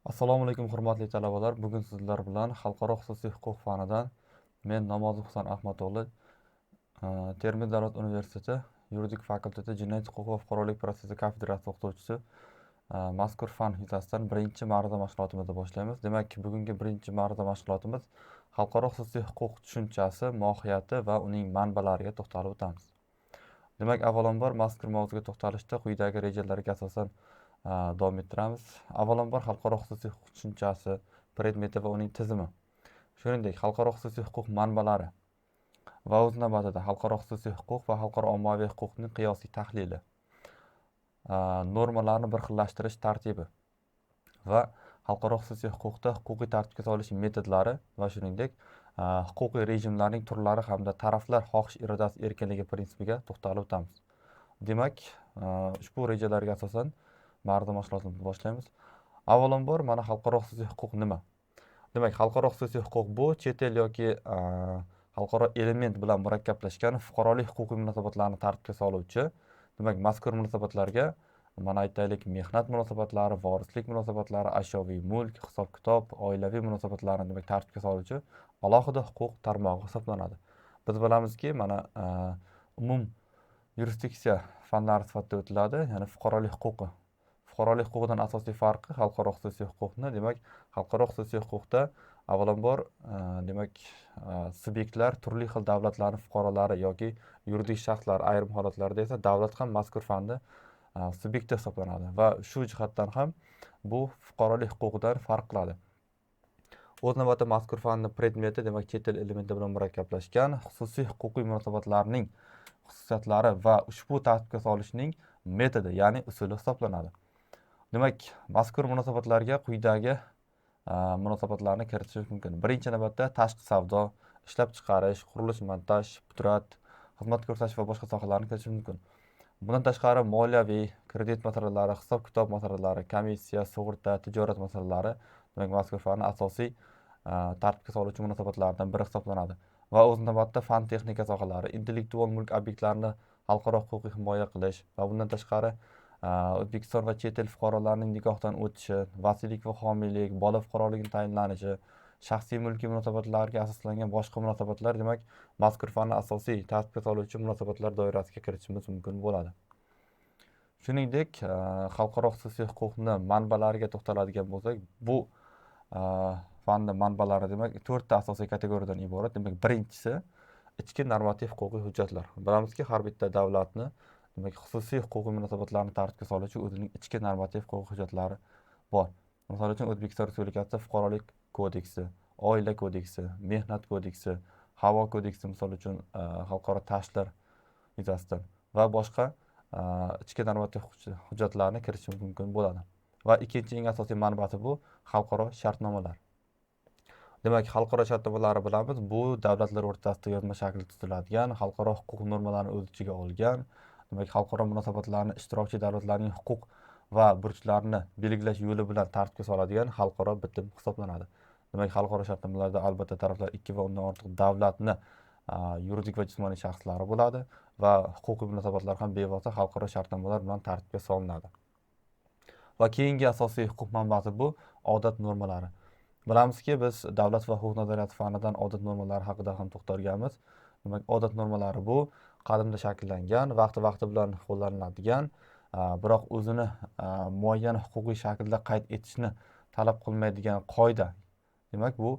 Assalomu alaykum hurmatli talabalar. Bugun sizlar bilan xalqaro xususiy huquq fanidan men Namozov Husan Ahmadovli Termiz davlat universiteti yuridik fakulteti jinoyat huquqi va fuqarolik protsessi kafedrasi o'qituvchisi mazkur fan yuzasidan birinchi ma'ruza mashg'ulotimizni boshlaymiz. Demak, bugungi birinchi ma'ruza mashg'ulotimiz xalqaro xususiy huquq tushunchasi, mohiyati va uning manbalariga to'xtalib o'tamiz. Demak, avvalambor mazkur mavzuga to'xtalishda quyidagi rejalarga asosan davom ettiramiz. Avvalambor xalqaro xususiy huquq tushunchasi, predmeti va uning tizimi. Shuningdek, xalqaro xususiy huquq manbalari va o'z navbatida xalqaro xususiy huquq va xalqaro ommaviy huquqning qiyosiy tahlili, normalarni bir xillashtirish tartibi va xalqaro xususiy huquqda huquqiy tartibga solish metodlari va shuningdek huquqiy rejimlarning turlari hamda taraflar xohish irodasi erkinligi prinsipiga to'xtalib o'tamiz. Demak, ushbu rejalarga asosan ma'ruza mashg'ulotimizni boshlaymiz. Avvalambor, mana xalqaro xususiy huquq nima? Demak, xalqaro xususiy huquq bu chet el yoki xalqaro element bilan murakkablashgan fuqarolik huquqiy munosabatlarni tartibga soluvchi. Demak, mazkur munosabatlarga mana aytaylik, mehnat munosabatlari, vorislik munosabatlari, ashyoviy mulk, hisob-kitob, oilaviy munosabatlarni demak tartibga soluvchi alohida huquq tarmog'i hisoblanadi. Biz bilamizki, mana umum yurisdiksiya fanlari sifatida o'tiladi, ya'ni fuqarolik huquqi. Fuqarolik huquqidan asosiy farqi xalqaro xususiy huquqni. Demak, xalqaro xususiy huquqda avvalambor demak subyektlar turli xil davlatlarning fuqarolari yoki yuridik shaxslar, ayrim holatlarda esa davlat ham mazkur fanni subyekti hisoblanadi va shu jihatdan ham bu fuqarolik huquqidan farq qiladi. O'z navbatida mazkur fanni predmeti demak chet el elementi bilan murakkablashgan xususiy huquqiy munosabatlarning xususiyatlari va ushbu tartibga solishning metodi, ya'ni usuli hisoblanadi. Demak, mazkur munosabatlarga quyidagi munosabatlarni kiritish mumkin. Birinchi navbatda tashqi savdo, ishlab chiqarish, qurilish, montaj, pudrat, xizmat ko'rsatish va boshqa sohalarni kiritish mumkin. Bundan tashqari moliyaviy, kredit masalalari, hisob-kitob masalalari, komissiya, sug'urta, tijorat masalalari demak mazkur fanni asosiy tartibga soluvchi munosabatlardan biri hisoblanadi. Va o'z navbatida fan texnika sohalari, intellektual mulk obyektlarini xalqaro huquqiy himoya qilish va bundan tashqari O'zbekiston va chet el fuqarolarining nikohdan o'tishi, vasiylik va homiylik, bola fuqaroligini tayinlanishi, shaxsiy mulkiy munosabatlarga asoslangan boshqa munosabatlar demak mazkur fanni asosiy tartibga soluvchi munosabatlar doirasiga kiritishimiz mumkin bo'ladi. Shuningdek, xalqaro xususiy huquqni manbalariga to'xtaladigan bo'lsak, bu fanni manbalari demak 4 ta asosiy kategoriyadan iborat. Demak, birinchisi ichki normativ huquqiy hujjatlar. Bilamizki, har bitta davlatni demak xususiy huquqiy munosabatlarni tartibga soluvchi o'zining ichki normativ huquqiy hujjatlari bor. Misol uchun O'zbekiston Respublikasida fuqarolik kodeksi, oila kodeksi, mehnat kodeksi, havo kodeksi misol uchun xalqaro tashlar yuzasidan va boshqa ichki normativ hujjatlarni kiritish mumkin bo'ladi. Va ikkinchi eng asosiy manbasi bu xalqaro shartnomalar. Demak, xalqaro shartnomalar bilamiz, bu davlatlar o'rtasida yozma shaklda tuziladigan, xalqaro huquq normalarini o'z ichiga olgan, demak, xalqaro munosabatlarni ishtirokchi davlatlarning huquq va burchlarini belgilash yo'li bilan tartibga soladigan xalqaro bitim hisoblanadi. Demak, xalqaro shartnomalarda albatta taraflar 2 va undan ortiq davlatni yuridik va jismoniy shaxslari bo'ladi va huquqiy munosabatlar ham bevosita xalqaro shartnomalar bilan tartibga solinadi. Va keyingi asosiy huquq manbasi bu odat normalari. Bilamizki, biz davlat va huquq nazariyati fanidan odat normalari haqida ham to'xtalganmiz. Demak, odat normalari bu qadimda shakllangan, vaqti bilan qo'llaniladigan, biroq o'zini muayyan huquqiy shaklda qayd etishni talab qilmaydigan qoida. Demak, bu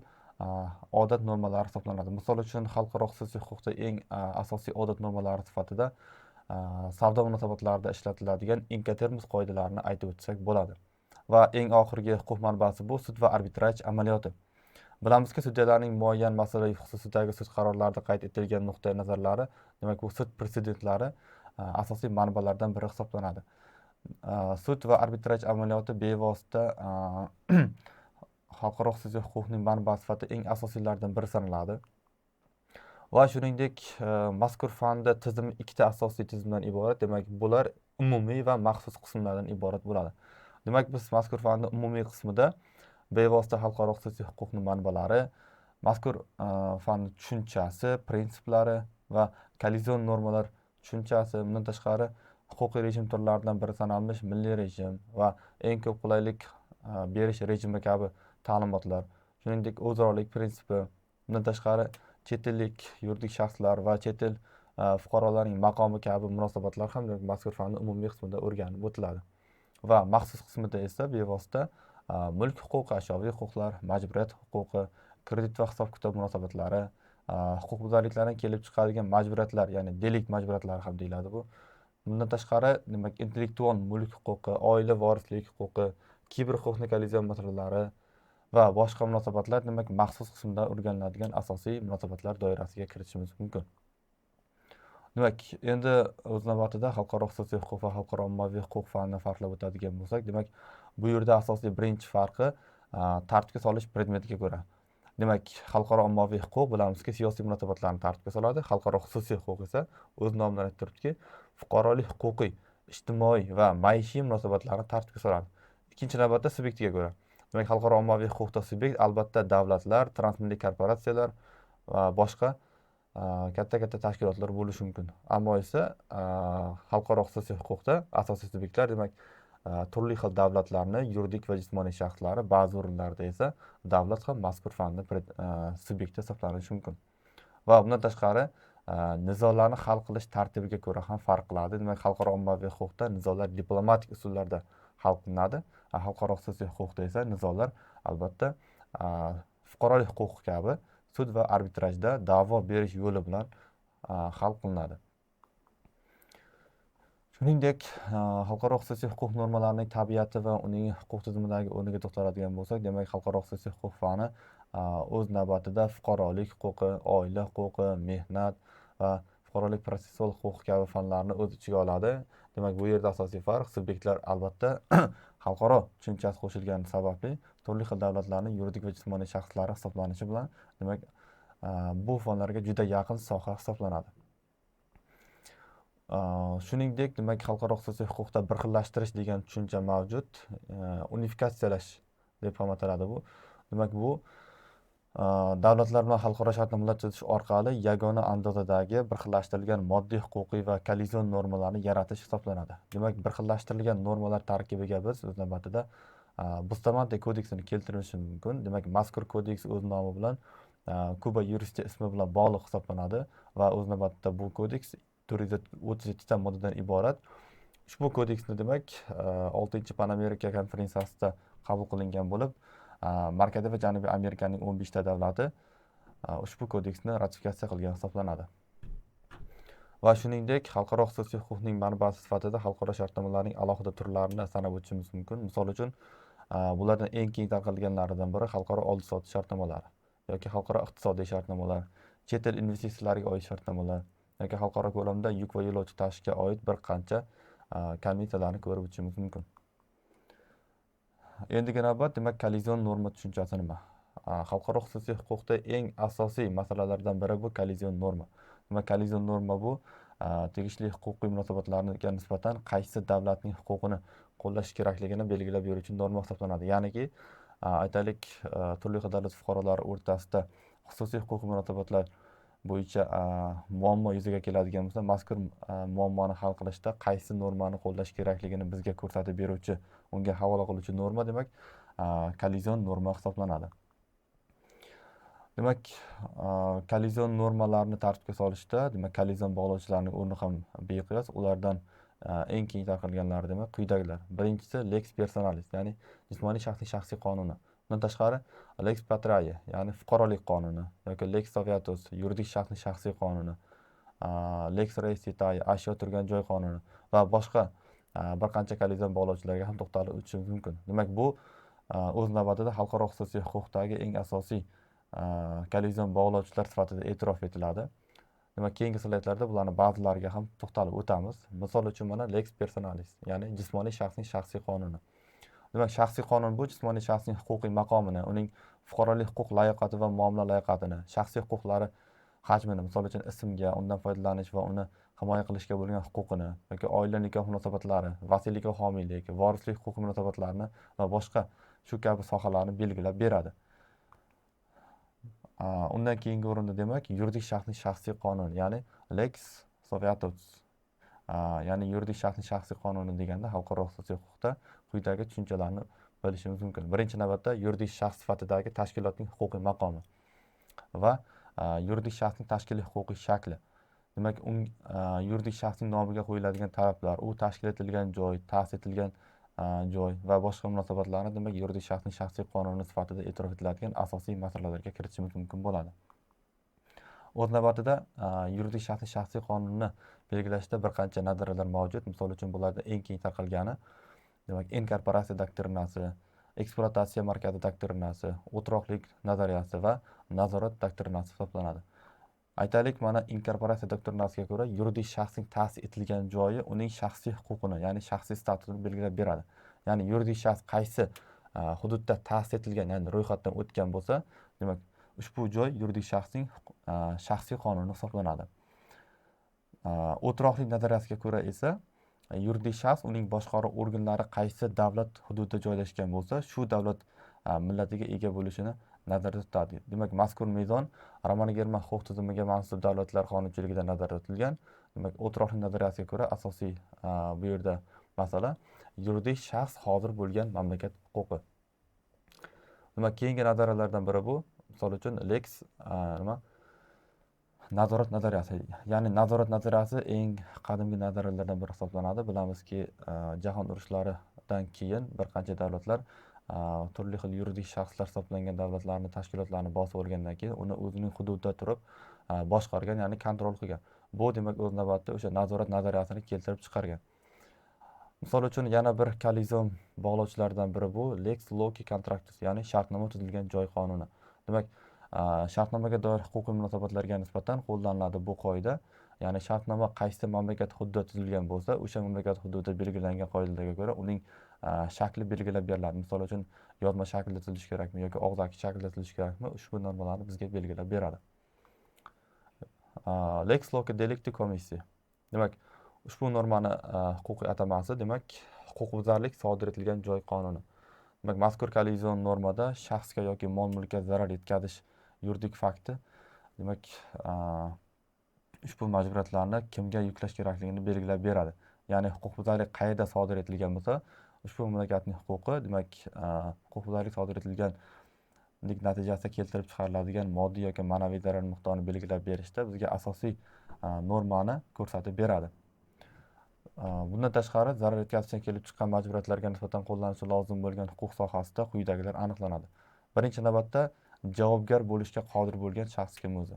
odat normalari hisoblanadi. Misol uchun, xalqaro xususiy huquqda eng asosiy odat normalari sifatida savdo munosabatlarida ishlatiladigan Incoterms qoidalarini aytib o'tsak bo'ladi. Va eng oxirgi huquq manbasi bu sud va arbitraj amaliyoti. Bilamizki, sudyalarning muayyan masala xususidagi sud qarorlarida qayd etilgan nuqtai nazarlari, demak bu sud presedentlari asosiy manbalardan biri hisoblanadi. Sud va arbitraj amaliyoti bevosita xalqaro xususiy huquqning manbasi sifatida eng asosiylardan biri sanaladi. Va shuningdek, mazkur fanda tizim ikkita asosiy tizimdan iborat. Demak, bular umumiy va maxsus qismlardan iborat bo'ladi. Demak, biz mazkur fanni umumiy qismida bevosita xalqaro xususiy huquqning manbalari, mazkur fan tushunchasi, prinsiplari va kollizion normalar tushunchasi, bundan tashqari huquqiy rejim turlaridan biri sanalmish milliy rejim va eng ko'p qulaylik berish rejimi kabi ta'limotlar, shuningdek o'zrolik prinsipi, bundan tashqari chet ellik yuridik shaxslar va chet el fuqarolarining maqomi kabi munosabatlar ham mazkur fanning umumiy qismida o'rganib o'tiladi. Va maxsus qismida esa bevosita mulk huquqi, ashyoviy huquqlar, majburiyat huquqi, kredit va hisob-kitob munosabatlari, huquqbuzarliklardan kelib chiqadigan majburiyatlar, ya'ni delikt majburiyatlari ham deyiladi bu. Bundan tashqari, demak, intellektual mulk huquqi, oila vorislik huquqi, kiber huquqni kollizion masalalari va boshqa munosabatlar, demak, maxsus qismda o'rganiladigan asosiy munosabatlar doirasiga kiritishimiz mumkin. Demak, endi o'z navbatida xalqaro xususiy huquq va xalqaro ommaviy huquq fanini farqlab o'tadigan bo'lsak, demak, bu yerda asosiy birinchi farqi tartibga solish predmetiga ko'ra. Demak, xalqaro ommaviy huquq bilamizki, siyosiy munosabatlarni tartibga soladi. Xalqaro xususiy huquq esa o'z nomidan aytib turibdiki, fuqarolik huquqiy, ijtimoiy va maishiy munosabatlarni tartibga soladi. Ikkinchi navbatda subyektiga ko'ra. Demak, xalqaro ommaviy huquqda subyekt albatta davlatlar, transmilliy korporatsiyalar va boshqa katta tashkilotlar bo'lishi mumkin. Ammo esa xalqaro xususiy huquqda asosiy subyektlar, demak, turli xil davlatlarni, yuridik va jismoniy shaxslari, ba'zi o'rinlarda esa davlat ham mazkur fanni subyekti hisoblanishi mumkin. Va bundan tashqari nizolarni hal qilish tartibiga ko'ra ham farq qiladi. Demak, xalqaro ommaviy huquqda nizolar diplomatik usullarda hal qilinadi. Xalqaro xususiy huquqda esa nizolar albatta fuqarolik huquqi kabi sud va arbitrajda da'vo berish yo'li bilan hal qilinadi. Shuningdek, xalqaro xususiy huquq normalarining tabiati va uning huquq tizimidagi o'rniga to'xtaladigan bo'lsak, demak, xalqaro xususiy huquq fani o'z navbatida fuqarolik huquqi, oila huquqi, mehnat va fuqarolik protsessual huquqi kabi fanlarni o'z ichiga oladi. Demak, bu yerda asosiy farq subyektlar albatta xalqaro tushunchasi qo'shilgani sababli turli xil davlatlarning yuridik va jismoniy shaxslari hisoblanishi bilan, demak, bu fanlarga juda yaqin soha hisoblanadi. Shuningdek, demak, xalqaro xususiy huquqda bir xillashtirish degan tushuncha mavjud. Unifikatsiyalash deb ham ataladi bu. Demak, bu davlatlar bilan xalqaro shartnomalar tuzish orqali yagona andozadagi bir xillashtirilgan moddiy huquqiy va kollizion normalarni yaratish hisoblanadi. Demak, bir xillashtirilgan normalar tarkibiga biz o'z navbatida Bustamante kodeksini keltirishimiz mumkin. Demak, mazkur kodeks o'z nomi bilan Kuba yuristi ismi bilan bog'liq hisoblanadi va o'z navbatida bu kodeks 437 ta moddadan iborat. Ushbu kodeksni, demak, 6-chi Pan Amerika konferensiyasida qabul qilingan bo'lib, Markaziy va Janubiy Amerikaning 15 ta davlati ushbu kodeksni ratifikatsiya qilgan hisoblanadi. Va shuningdek, xalqaro xususiy huquqning manbasi sifatida xalqaro shartnomalarning alohida turlarini sanab o'tishimiz mumkin. Misol uchun, bulardan eng keng tarqalganlaridan biri xalqaro oldi-sotdi shartnomalari yoki xalqaro iqtisodiy shartnomalar, chet el investitsiyalariga oid shartnomalar yoki xalqaro ko'lamda yuk va yo'lovchi tashishga oid bir qancha konvensiyalarni ko'rib o'tishimiz mumkin. Endiga navbat, demak, kollizion norma tushunchasi nima? Xalqaro xususiy huquqda eng asosiy masalalardan biri bu kollizion norma. Demak, kollizion norma bu tegishli huquqiy munosabatlarga nisbatan qaysi davlatning huquqini qo'llash kerakligini belgilab beruvchi norma hisoblanadi. Ya'niki, aytaylik, turli xil davlat fuqarolari o'rtasida xususiy huquqiy munosabatlar bo'yicha muammo yuzaga keladigan bo'lsa, mazkur muammoni hal qilishda qaysi normani qo'llash kerakligini bizga ko'rsatib beruvchi, unga havola qiluvchi norma, demak, kollizion norma hisoblanadi. Demak, kollizion normalarni tartibga solishda, demak, kollizion bog'lovchilarning o'rni ham beqiyos. Ulardan eng keng tarqalganlari, demak, quyidagilar. Birinchisi lex personalis, ya'ni jismoniy shaxsning shaxsiy qonuni. Bundan tashqari lex patriae, ya'ni fuqarolik qonuni yoki lex soviatus, yuridik shaxsning shaxsiy qonuni, lex res vitae, ashyo turgan joy qonuni va boshqa bir qancha kollizion bog'lovchilarga ham to'xtalib o'tishimiz mumkin. Demak, bu o'z navbatida xalqaro xususiy huquqdagi eng asosiy kollizion bog'lovchilar sifatida e'tirof etiladi. Demak, keyingi slaydlarda bularning ba'zilariga ham to'xtalib o'tamiz. Misol uchun mana lex personalis, ya'ni jismoniy shaxsning shaxsiy qonuni. Demak, shaxsiy qonun bu jismoniy shaxsning huquqiy maqomini, uning fuqarolik huquq layoqati va muomala layoqatini, shaxsiy huquqlari hajmini, misol uchun ismga, undan foydalanish va uni himoya qilishga bo'lgan huquqini yoki oila nikoh munosabatlari, vasiylik va homiylik, vorislik huquqiy munosabatlarini va boshqa shu kabi sohalarni belgilab beradi. Undan keyingi o'rinda, demak, yuridik shaxsning shaxsiy qonuni, ya'ni lex soviatus, ya'ni yuridik shaxsning shaxsiy qonuni deganda xalqaro xususiy huquqda quyidagi tushunchalarni bilishimiz mumkin. Birinchi navbatda yuridik shaxs sifatidagi tashkilotning huquqiy maqomi va yuridik shaxsning tashkiliy huquqiy shakli. Demak, yuridik shaxsning nomiga qo'yiladigan talablar, u tashkil etilgan joy, ta'sis etilgan joy va boshqa munosabatlarni demak yuridik shaxsning shaxsiy qonuni sifatida e'tirof etiladigan asosiy masalalarga kiritishimiz mumkin bo'ladi. O'z navbatida yuridik shaxsning shaxsiy qonunini belgilashda bir qancha nazariyalar mavjud. Misol uchun bularda eng keng tarqalgani demak inkorporatsiya doktrinasi, ekspluatatsiya markazi doktrinasi, o'troqlik nazariyasi va nazorat doktrinasi hisoblanadi. Aytaylik, mana inkorporatsiya doktrinasiga ko'ra yuridik shaxsning ta'sis etilgan joyi uning shaxsiy huquqini, ya'ni shaxsiy statusini belgilab beradi. Ya'ni yuridik shaxs qaysi hududda ta'sis etilgan, ya'ni ro'yxatdan o'tgan bo'lsa, demak ushbu joy yuridik shaxsning shaxsiy qonuni hisoblanadi. O'troqlik nazariyasiga ko'ra esa yuridik shaxs uning boshqaruv organlari qaysi davlat hududida joylashgan bo'lsa, shu davlat millatiga ega bo'lishini nazarda tutadi. Demak, mazkur mezon Roman German huquq tizimiga mansub davlatlar qonunchiligida nazarda tutilgan. Demak, o'troqlik nazariyasiga ko'ra asosiy bu yerda masala yuridik shaxs hozir bo'lgan mamlakat huquqi. Demak, keyingi nazariyalardan biri bu, misol uchun Lex nazorat nazariyasi. Ya'ni nazorat nazariyasi eng qadimgi nazariyalardan biri hisoblanadi. Bilamizki, jahon urushlaridan keyin bir qancha davlatlar turli xil yuridik shaxslar hisoblangan davlatlarni, tashkilotlarni bosib olgandan keyin uni o'zining hududida turib boshqargan, ya'ni kontrol qilgan. Bu demak o'z navbatida o'sha nazorat nazariyasini keltirib chiqargan. Misol uchun yana bir kollizion bog'lovchilardan biri bu Lex Loci Contractus, ya'ni shartnoma tuzilgan joy qonuni. Demak, shartnomaga doir huquqiy munosabatlarga nisbatan qo'llaniladi bu qoida. Ya'ni shartnoma qaysi mamlakat hududida tuzilgan bo'lsa, o'sha mamlakat hududida belgilangan qoidalarga ko'ra uning shakli belgilab beriladi. Misol uchun yozma shaklda tuzilishi kerakmi yoki og'zaki shaklda tuzilishi kerakmi, ushbu normalarni bizga belgilab beradi. Lex Loci Delicti Komissiya. Demak, ushbu normani huquqiy atamasi demak huquqbuzarlik sodir etilgan joy qonuni. Demak, mazkur kollizion normada shaxsga yoki mol-mulkka zarar yetkazish yuridik fakti demak ushbu majburiyatlarni kimga yuklash kerakligini belgilab beradi. Ya'ni huquqbuzarlik qayerda sodir etilgan bo'lsa, ushbu mamlakatning huquqi demak huquqbuzarlik sodir etilganlik natijasida keltirib chiqariladigan moddiy yoki ma'naviy zarar miqdorini belgilab berishda bizga asosiy normani ko'rsatib beradi. Bundan tashqari zarar yetkazishdan kelib chiqqan majburiyatlarga nisbatan qo'llanilishi lozim bo'lgan huquq sohasida quyidagilar aniqlanadi. Birinchi navbatda javobgar bo'lishga qodir bo'lgan shaxs kim o'zi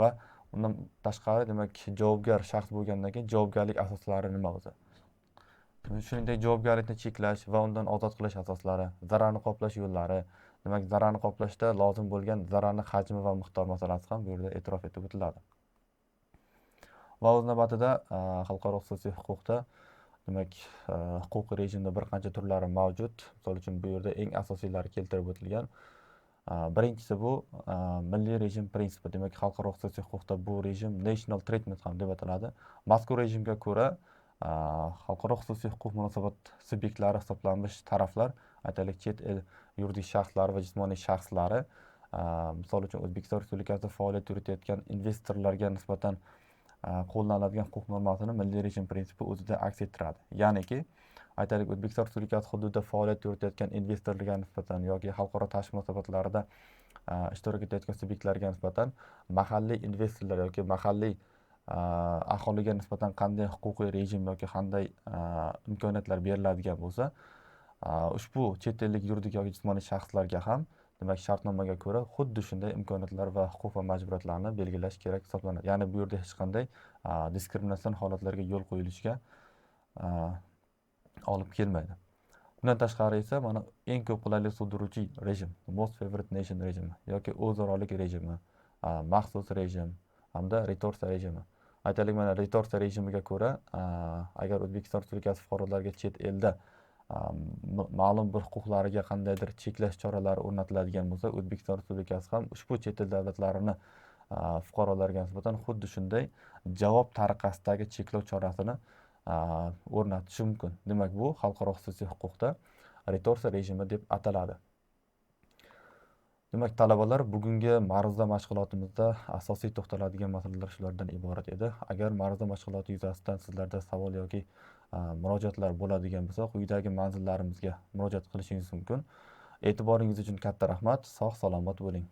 va undan tashqari demak javobgar shaxs bo'lgandan keyin javobgarlik asoslari nima o'zi. Shuningdek, javobgarlikni cheklash va undan ozod qilish asoslari, zararni qoplash yo'llari, demak zararni qoplashda lozim bo'lgan zararni hajmi va miqdor masalasi ham bu yerda e'tirof etib o'tiladi. Va o'z navbatida xalqaro xususiy huquqda demak huquqiy rejimda bir qancha turlari mavjud. Misol uchun bu yerda eng asosiylari keltirib o'tilgan. Birinchisi bu milliy rejim prinsipi. Demak, xalqaro xususiy huquqda bu rejim national treatment ham deb ataladi. Mazkur rejimga ko'ra xalqaro xususiy huquq munosabat subyektlari hisoblanmish taraflar, aytaylik chet el yuridik shaxslari va jismoniy shaxslari, misol uchun O'zbekiston Respublikasida faoliyat yuritayotgan investorlarga nisbatan qo'llaniladigan huquq normasini milliy rejim prinsipi o'zida aks ettiradi. Ya'niki, aytaylik O'zbekiston Respublikasi hududida faoliyat yuritayotgan investorlarga nisbatan yoki xalqaro tashqi munosabatlarda ishtirok etayotgan subyektlarga nisbatan mahalliy investorlar yoki mahalliy aholiga nisbatan qanday huquqiy rejim yoki qanday imkoniyatlar beriladigan bo'lsa, ushbu chet ellik yuridik yoki jismoniy shaxslarga ham demak shartnomaga ko'ra xuddi shunday imkoniyatlar va huquq va majburiyatlarni belgilash kerak hisoblanadi. Ya'ni bu yerda hech qanday diskriminatsion holatlarga yo'l qo'yilishiga olib kelmaydi. Bundan tashqari esa mana eng ko'p qulaylik tug'diruvchi rejim, most favored nation rejimi yoki o'zorolik rejimi, maxsus rejim hamda retorsiya rejimi. Aytaylik, mana retorsiya rejimiga ko'ra agar O'zbekiston Respublikasi fuqarolariga chet elda ma'lum bir huquqlariga qandaydir cheklash choralari o'rnatiladigan bo'lsa, O'zbekiston Respublikasi ham ushbu chet el davlatlarini fuqarolariga nisbatan xuddi shunday javob tariqasidagi cheklov chorasini o'rnatishi mumkin. Demak, bu xalqaro xususiy huquqda retorsiya rejimi deb ataladi. Demak, talabalar, bugungi ma'ruza mashg'ulotimizda asosiy to'xtaladigan masalalar shulardan iborat edi. Agar ma'ruza mashg'uloti yuzasidan sizlarda savol yoki murojaatlar bo'ladigan bo'lsa, quyidagi manzillarimizga murojaat qilishingiz mumkin. E'tiboringiz uchun katta rahmat. Sog' salomat bo'ling.